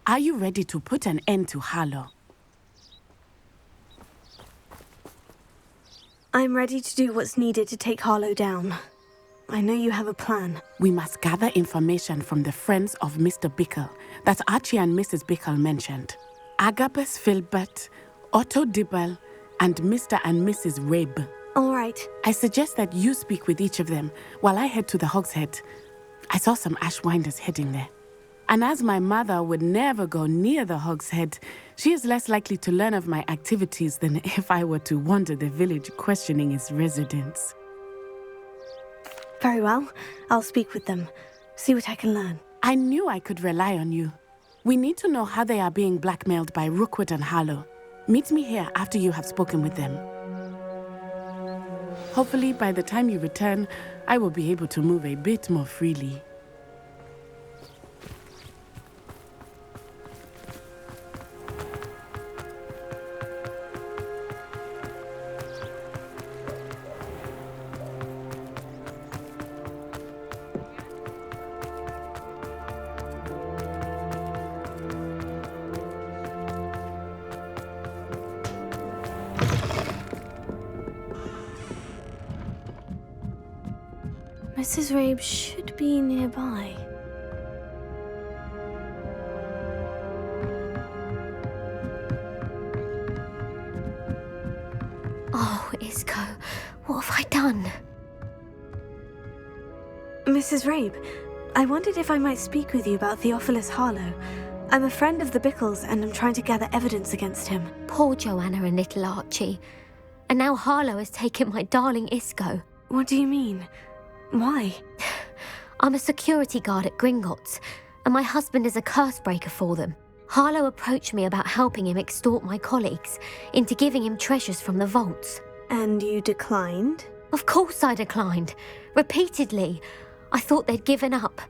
Are you ready to put an end to Harlow? I'm ready to do what's needed to take Harlow down. I know you have a plan. We must gather information from the friends of Mr. Bickle that Archie and Mrs. Bickle mentioned. Agabus Filbert, Otto Dibble, and Mr. and Mrs. Rabe. All right. I suggest that you speak with each of them while I head to the Hog's Head. I saw some Ashwinders heading there. And as my mother would never go near the Hog's Head, she is less likely to learn of my activities than if I were to wander the village questioning its residents. Very well. I'll speak with them. See what I can learn. I knew I could rely on you. We need to know how they are being blackmailed by Rookwood and Harlow. Meet me here after you have spoken with them. Hopefully, by the time you return, I will be able to move a bit more freely. Mrs. Rabe should be nearby. Oh, Isco, what have I done? Mrs. Rabe, I wondered if I might speak with you about Theophilus Harlow. I'm a friend of the Bickles and I'm trying to gather evidence against him. Poor Joanna and little Archie. And now Harlow has taken my darling Isco. What do you mean? Why? I'm a security guard at Gringotts, and my husband is a curse breaker for them. Harlow approached me about helping him extort my colleagues into giving him treasures from the vaults. And you declined? Of course I declined. Repeatedly. I thought they'd given up,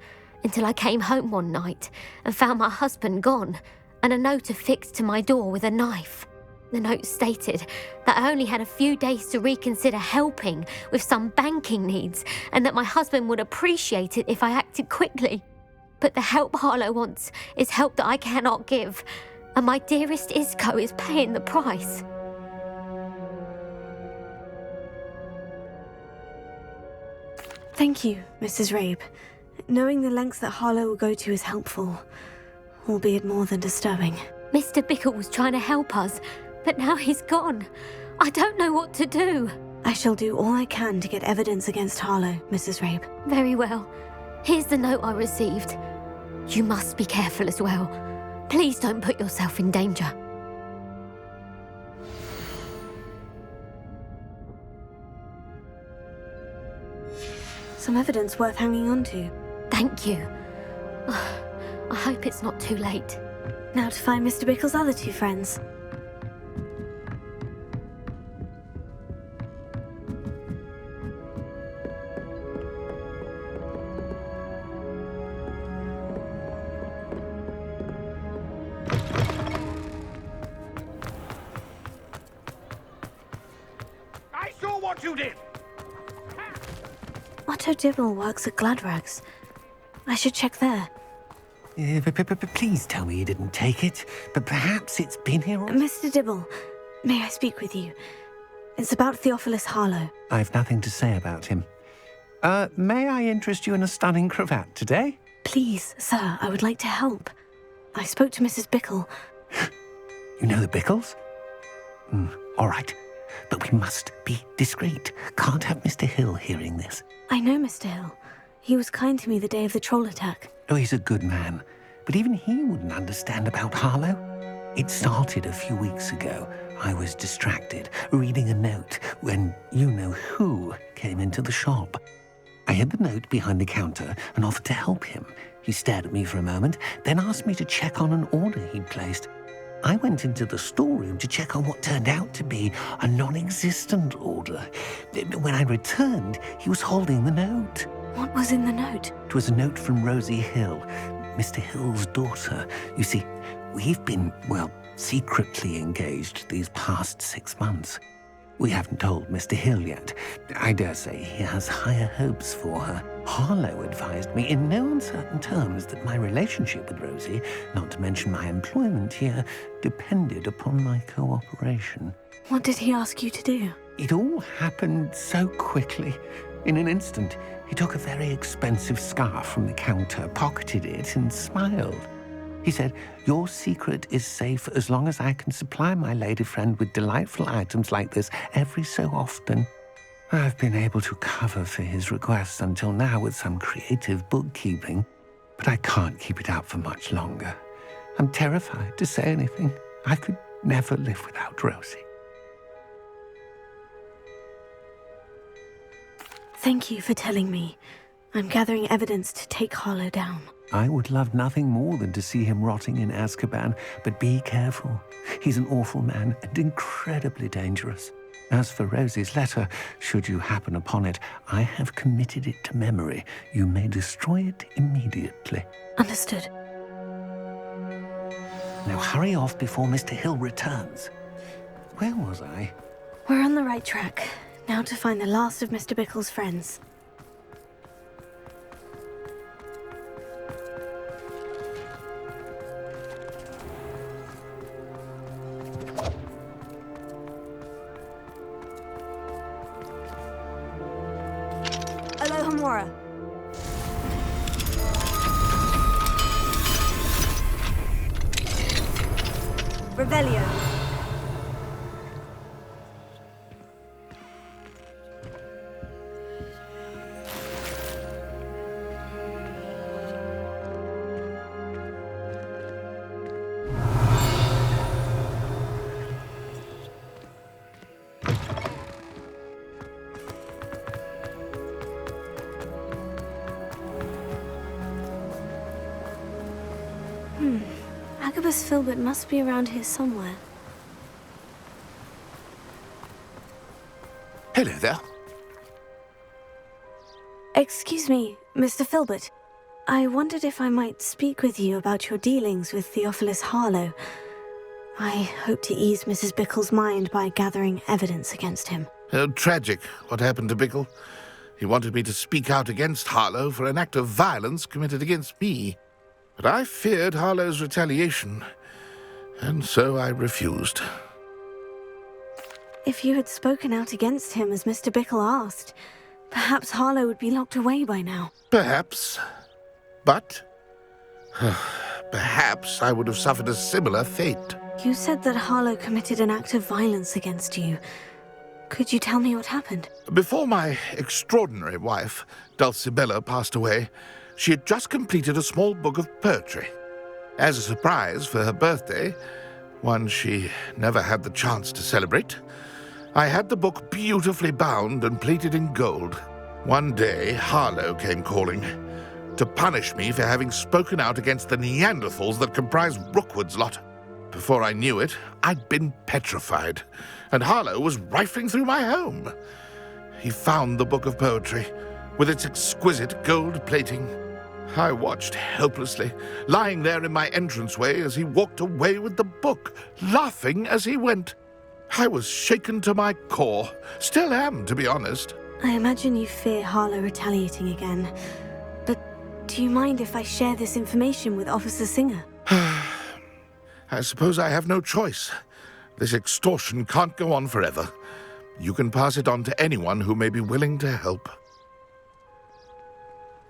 until I came home one night and found my husband gone, and a note affixed to my door with a knife. The note stated that I only had a few days to reconsider helping with some banking needs, and that my husband would appreciate it if I acted quickly. But the help Harlow wants is help that I cannot give, and my dearest Isco is paying the price. Thank you, Mrs. Rabe. Knowing the lengths that Harlow will go to is helpful, albeit more than disturbing. Mr. Bickle was trying to help us, but now he's gone. I don't know what to do. I shall do all I can to get evidence against Harlow, Mrs. Rabe. Very well. Here's the note I received. You must be careful as well. Please don't put yourself in danger. Some evidence worth hanging on to. Thank you. I hope it's not too late. Now to find Mr. Bickle's other two friends. I saw what you did! Otto Dibble works at Gladrags. I should check there. Please tell me you didn't take it, but perhaps it's been here all... Mr. Dibble, may I speak with you? It's about Theophilus Harlow. I've nothing to say about him. May I interest you in a stunning cravat today? Please, sir, I would like to help. I spoke to Mrs. Bickle. You know the Bickles? All right, but we must be discreet. Can't have Mr. Hill hearing this. I know Mr. Hill. He was kind to me the day of the troll attack. Oh, he's a good man, but even he wouldn't understand about Harlow. It started a few weeks ago. I was distracted, reading a note, when you-know-who came into the shop. I hid the note behind the counter and offered to help him. He stared at me for a moment, then asked me to check on an order he'd placed. I went into the storeroom to check on what turned out to be a non-existent order. When I returned, he was holding the note. What was in the note? It was a note from Rosie Hill, Mr. Hill's daughter. You see, we've been, well, secretly engaged these past 6 months. We haven't told Mr. Hill yet. I dare say he has higher hopes for her. Harlow advised me in no uncertain terms that my relationship with Rosie, not to mention my employment here, depended upon my cooperation. What did he ask you to do? It all happened so quickly. In an instant, he took a very expensive scarf from the counter, pocketed it, and smiled. He said, "Your secret is safe as long as I can supply my lady friend with delightful items like this every so often." I've been able to cover for his requests until now with some creative bookkeeping, but I can't keep it up for much longer. I'm terrified to say anything. I could never live without Rosie. Thank you for telling me. I'm gathering evidence to take Harlow down. I would love nothing more than to see him rotting in Azkaban, but be careful. He's an awful man and incredibly dangerous. As for Rosie's letter, should you happen upon it, I have committed it to memory. You may destroy it immediately. Understood. Now hurry off before Mr. Hill returns. Where was I? We're on the right track. Now to find the last of Mr. Bickle's friends. Alohomora. Revelio. Agabus Filbert must be around here somewhere. Hello there. Excuse me, Mr. Filbert. I wondered if I might speak with you about your dealings with Theophilus Harlow. I hope to ease Mrs. Bickle's mind by gathering evidence against him. Tragic, what happened to Bickle. He wanted me to speak out against Harlow for an act of violence committed against me. But I feared Harlow's retaliation, and so I refused. If you had spoken out against him as Mr. Bickle asked, perhaps Harlow would be locked away by now. Perhaps. But perhaps I would have suffered a similar fate. You said that Harlow committed an act of violence against you. Could you tell me what happened? Before my extraordinary wife, Dulcibella, passed away, she had just completed a small book of poetry. As a surprise for her birthday, one she never had the chance to celebrate, I had the book beautifully bound and plated in gold. One day, Harlow came calling to punish me for having spoken out against the Neanderthals that comprise Rookwood's lot. Before I knew it, I'd been petrified, and Harlow was rifling through my home. He found the book of poetry, with its exquisite gold plating. I watched helplessly, lying there in my entranceway as he walked away with the book, laughing as he went. I was shaken to my core. Still am, to be honest. I imagine you fear Harlow retaliating again. But do you mind if I share this information with Officer Singer? I suppose I have no choice. This extortion can't go on forever. You can pass it on to anyone who may be willing to help.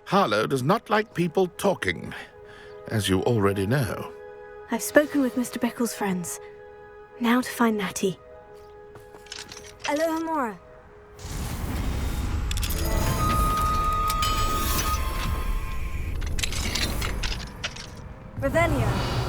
Harlow does not like people talking, as you already know. I've spoken with Mr. Bickle's friends. Now to find Natty. Alohomora. Revelio.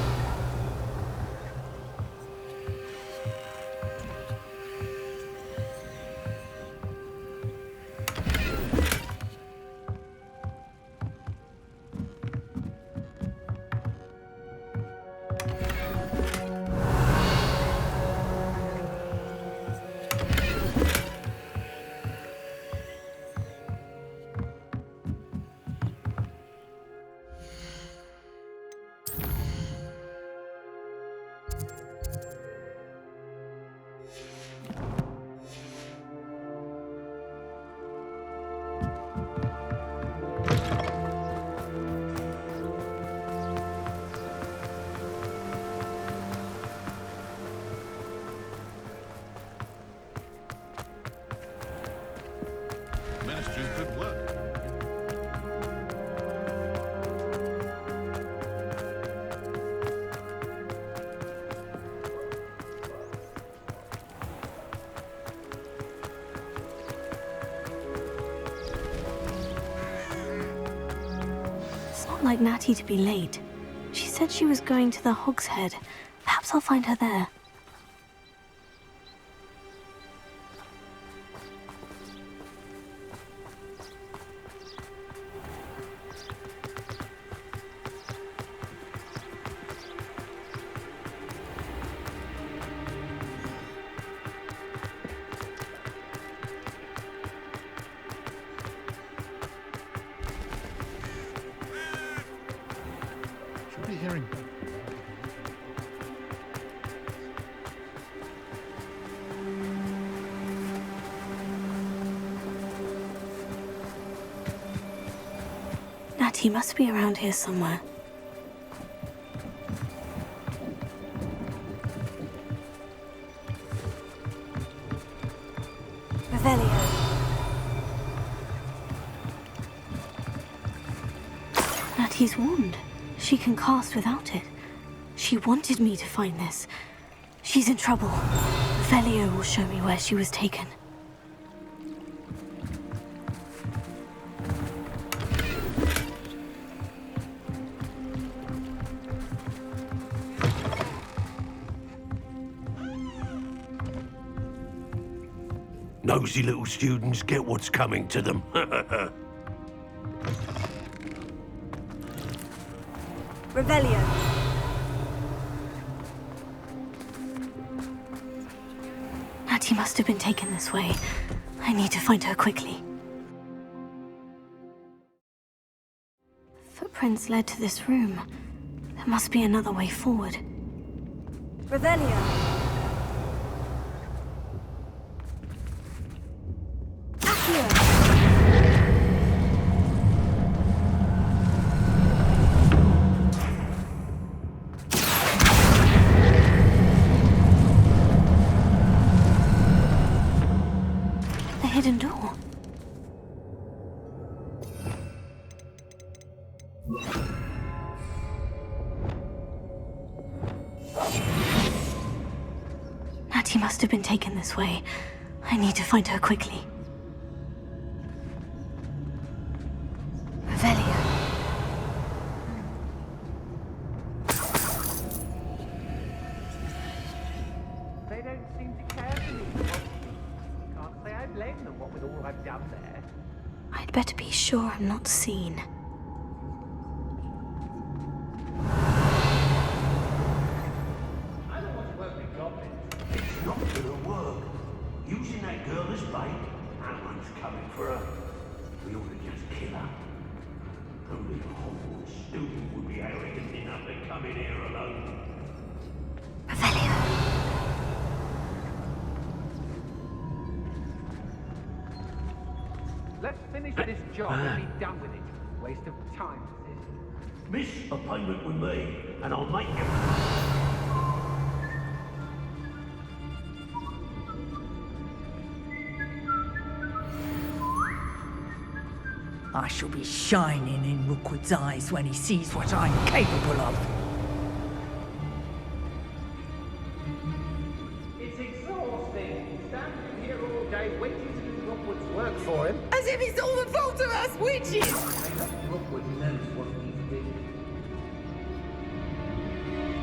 not like Natty to be late. She said she was going to the Hogshead. Perhaps I'll find her there. Should be hearing. Natty must be around here somewhere. Revelio. Natty's wand. She can cast without it. She wanted me to find this. She's in trouble. Revelio will show me where she was taken. Nosy little students get what's coming to them. Revelio. Natty must have been taken this way. I need to find her quickly. Footprints led to this room. There must be another way forward. Revelio. Hidden door. Natty must have been taken this way. I need to find her quickly. Revelio. They don't seem to care for me. Can't say I blame them, what with all I've done there. I'd better be sure I'm not seen. I don't want to work with goblins. It's not gonna work. Using that girl as bait, that one's coming for her. We ought to just kill her. Only a Hogwarts student would be arrogant enough to come in here alone. Revelio. Let's finish this job and be done with it. Waste of time, this is. Miss a payment with me, and I'll make you. I shall be shining in Rookwood's eyes when he sees what I'm capable of. It's exhausting. Standing here all day waiting to do Rookwood's work for him. As if it's all the fault of us witches! I hope Rookwood knows what he's doing.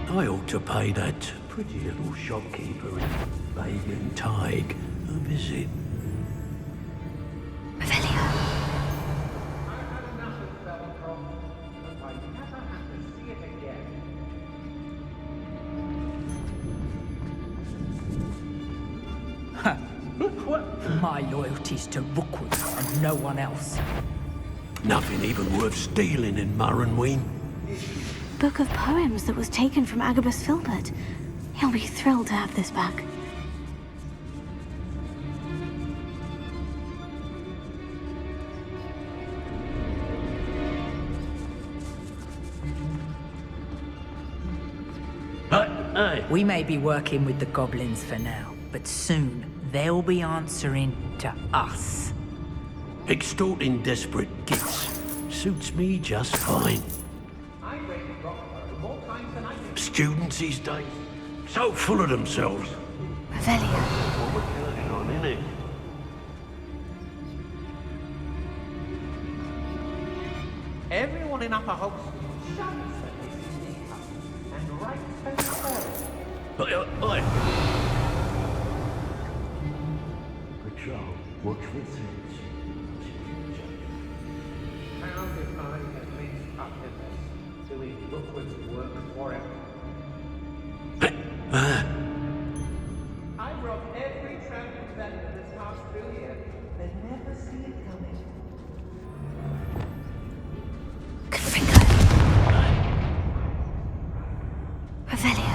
I ought to pay that pretty little shopkeeper in Bagan Tig a visit. Revelio. I've had enough of Belcroft, but I never have to see it again. My loyalty's to Rookwood and no one else. Nothing even worth stealing in Murrenween. Book of poems that was taken from Agabus Filbert. He'll be thrilled to have this back. We may be working with the goblins for now, but soon they'll be answering to us. Extorting desperate gits suits me just fine. I read Rockford more times than I can. Students these days, so full of themselves. Revelio. What we're counting on, innit? Everyone pulling up a house. And right Oi! Patrol, watch for threats. Found if I had least up in this, doing Rookwood's work for him. I robbed every trampling vendor this past through here. They'd never see it coming. Revelio.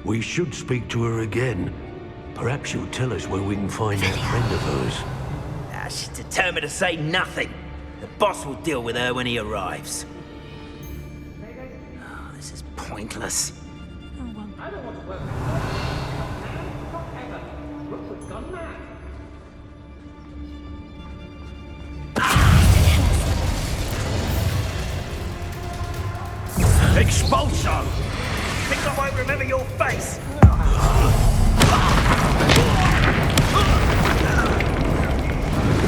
We should speak to her again. Perhaps she'll tell us where we can find that friend of hers. She's determined to say nothing. The boss will deal with her when he arrives. Oh, this is pointless. I don't want to work with not ever. Rookwood's gone mad. Expulso! Think I won't remember your face?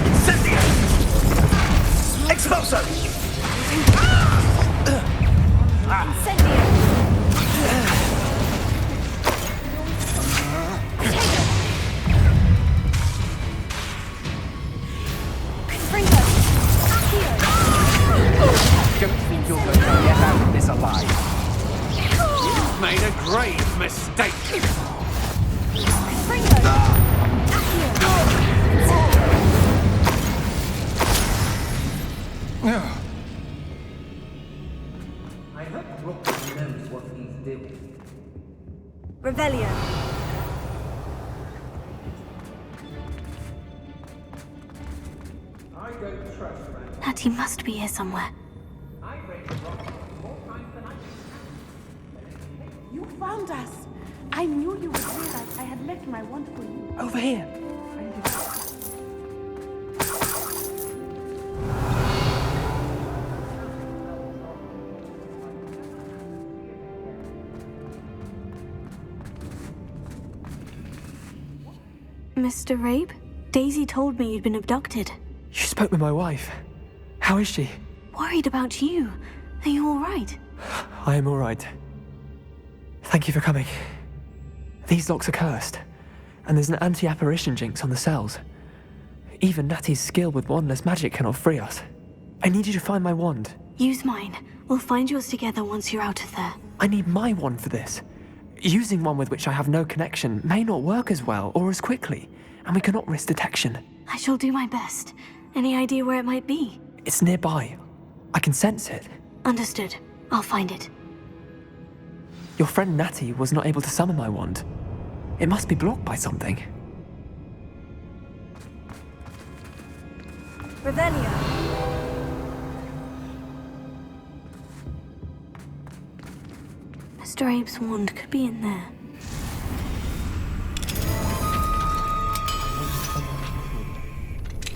Incendio! Expulso! Don't think you're going to get out of this alive. You've made a grave mistake. I hope Rookwood knows what he's doing. Revelio. I don't trust man. Natty must be here somewhere. I raised Rookwood more times than I can. You found us. I knew you would realize I had left my wand for you. Over here. Mr. Rabe? Daisy told me you'd been abducted. You spoke with my wife. How is she? Worried about you. Are you all right? I am all right. Thank you for coming. These locks are cursed, and there's an anti-apparition jinx on the cells. Even Natty's skill with wandless magic cannot free us. I need you to find my wand. Use mine. We'll find yours together once you're out of there. I need my wand for this. Using one with which I have no connection may not work as well or as quickly, and we cannot risk detection. I shall do my best. Any idea where it might be? It's nearby. I can sense it. Understood. I'll find it. Your friend Natty was not able to summon my wand. It must be blocked by something. Revelio. Mr. Abe's wand could be in there.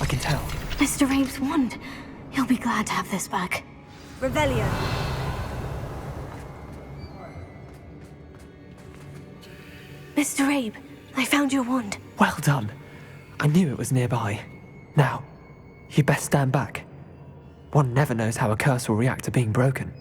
I can tell. Mr. Abe's wand. He'll be glad to have this back. Revelio. Mr. Abe, I found your wand. Well done. I knew it was nearby. Now, you best stand back. One never knows how a curse will react to being broken.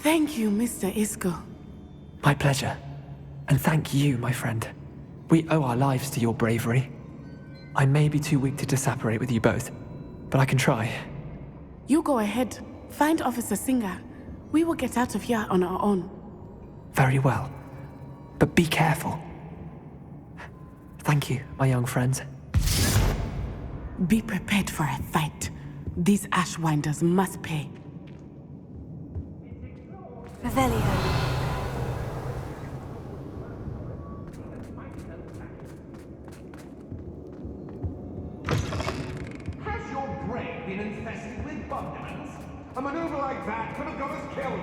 Thank you, Mr. Isco. My pleasure. And thank you, my friend. We owe our lives to your bravery. I may be too weak to disapparate with you both, but I can try. You go ahead. Find Officer Singer. We will get out of here on our own. Very well. But be careful. Thank you, my young friends. Be prepared for a fight. These Ashwinders must pay. Revelio. Has your brain been infested with bug demons? A maneuver like that could have got us killed.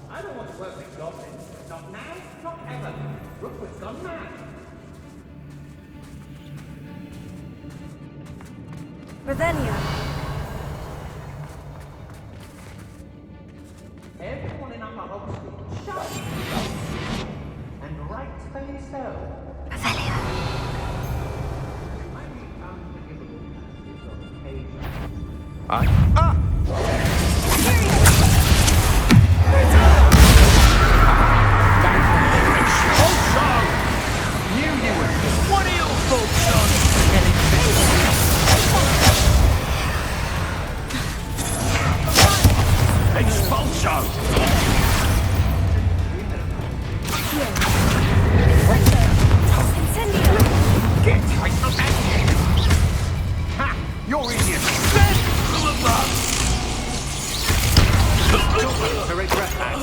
I don't want to work with goblins. Not now, not ever. Rookwood's gone mad. Revelio. Everyone in Upper Hogsmeade, shut up! And rightfully so. Revelio. Might be unforgivable passages on occasion. What are your thoughts on Expulso! Get tight from that! Ha! You're idiots! From above! Don't wait to regret that.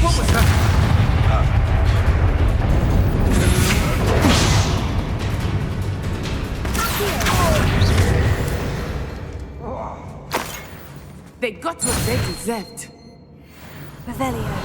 What was that? They got what they deserved. Revelio.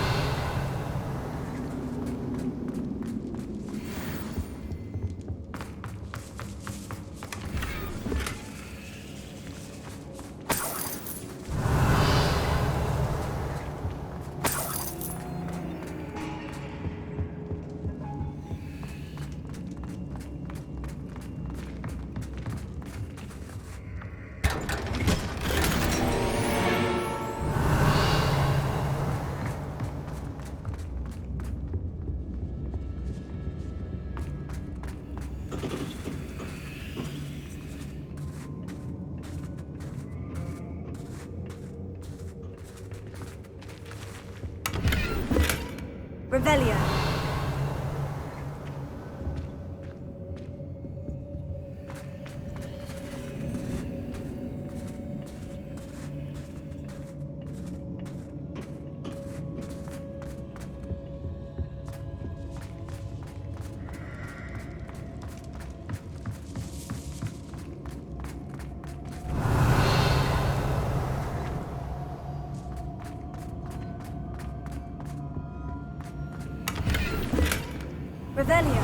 Revelio. Revelio.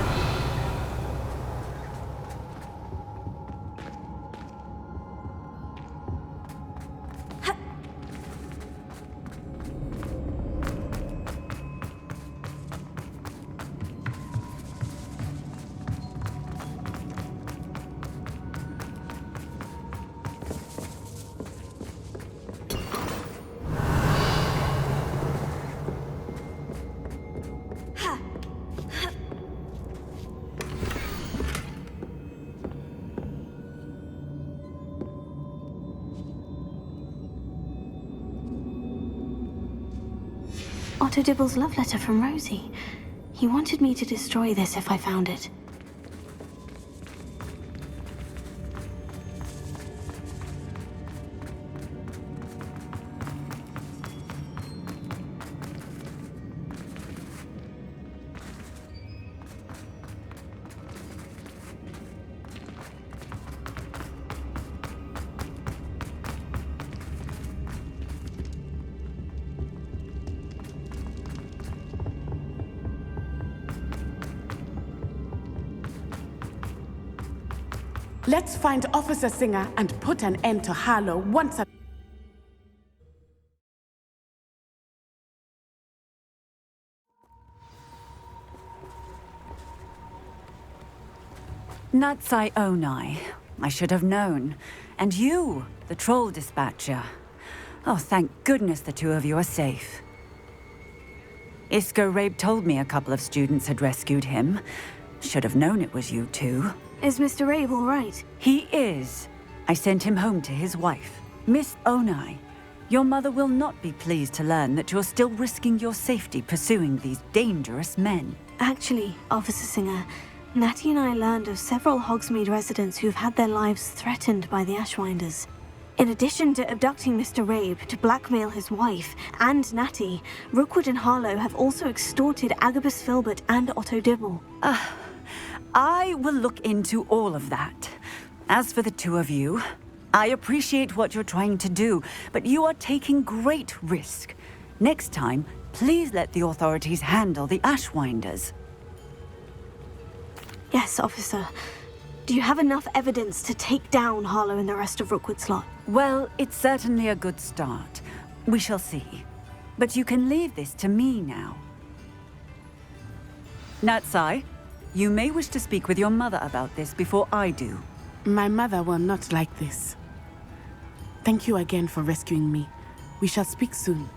Otto Dibble's love letter from Rosie. He wanted me to destroy this if I found it. Let's find Officer Singer and put an end to Harlow once and Natsai Onai. I should have known. And you, the troll dispatcher. Oh, thank goodness the two of you are safe. Isco Rabe told me a couple of students had rescued him. Should have known it was you two. Is Mr. Rabe all right? He is. I sent him home to his wife. Miss Onai, your mother will not be pleased to learn that you're still risking your safety pursuing these dangerous men. Actually, Officer Singer, Natty and I learned of several Hogsmeade residents who've had their lives threatened by the Ashwinders. In addition to abducting Mr. Rabe to blackmail his wife and Natty, Rookwood and Harlow have also extorted Agabus Filbert and Otto Dibble. I will look into all of that. As for the two of you, I appreciate what you're trying to do, but you are taking great risk. Next time, please let the authorities handle the Ashwinders. Yes, officer. Do you have enough evidence to take down Harlow and the rest of Rookwood's lot? Well, it's certainly a good start. We shall see. But you can leave this to me now. Natsai, you may wish to speak with your mother about this before I do. My mother will not like this. Thank you again for rescuing me. We shall speak soon.